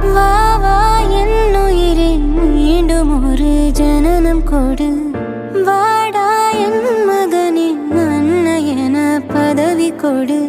வா வா என்னுயிரே மீண்டும் ஒரு ஜனனம் கொடு வாடா என் மகனே அன்னை என பதவி கொடு